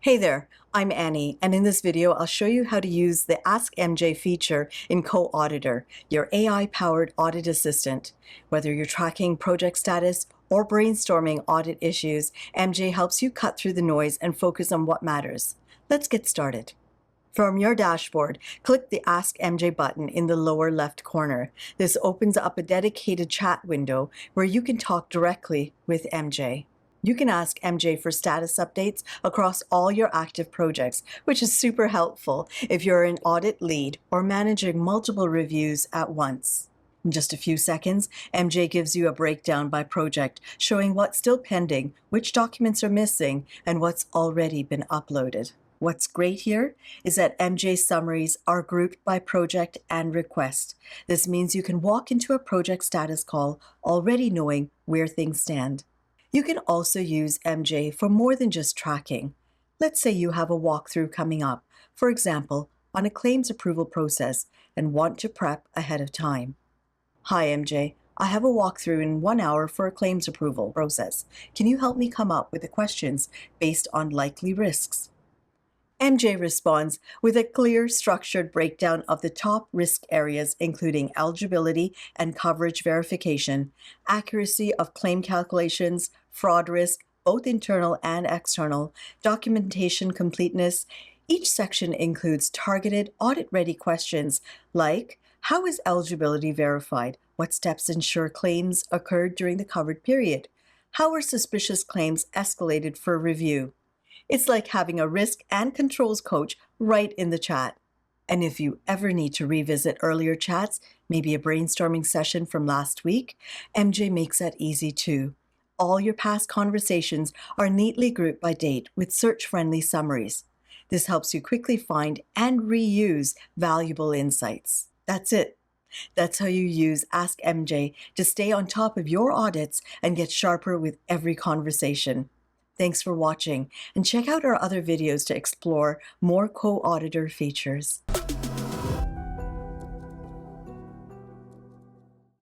Hey there, I'm Annie, and in this video, I'll show you how to use the Ask MJ feature in Coauditor, your AI-powered audit assistant. Whether you're tracking project status or brainstorming audit issues, MJ helps you cut through the noise and focus on what matters. Let's get started. From your dashboard, click the Ask MJ button in the lower left corner. This opens up a dedicated chat window where you can talk directly with MJ. You can ask MJ for status updates across all your active projects, which is super helpful if you're an audit lead or managing multiple reviews at once. In just a few seconds, MJ gives you a breakdown by project, showing what's still pending, which documents are missing, and what's already been uploaded. What's great here is that MJ summaries are grouped by project and request. This means you can walk into a project status call already knowing where things stand. You can also use MJ for more than just tracking. Let's say you have a walkthrough coming up, for example, on a claims approval process and want to prep ahead of time. Hi MJ, I have a walkthrough in 1 hour for a claims approval process. Can you help me come up with the questions based on likely risks? MJ responds with a clear, structured breakdown of the top risk areas, including eligibility and coverage verification, accuracy of claim calculations, fraud risk, both internal and external, documentation completeness. Each section includes targeted, audit-ready questions like, how is eligibility verified? What steps ensure claims occurred during the covered period? How are suspicious claims escalated for review? It's like having a risk and controls coach right in the chat. And if you ever need to revisit earlier chats, maybe a brainstorming session from last week, MJ makes that easy too. All your past conversations are neatly grouped by date with search-friendly summaries. This helps you quickly find and reuse valuable insights. That's it. That's how you use Ask MJ to stay on top of your audits and get sharper with every conversation. Thanks for watching, and check out our other videos to explore more Coauditor features.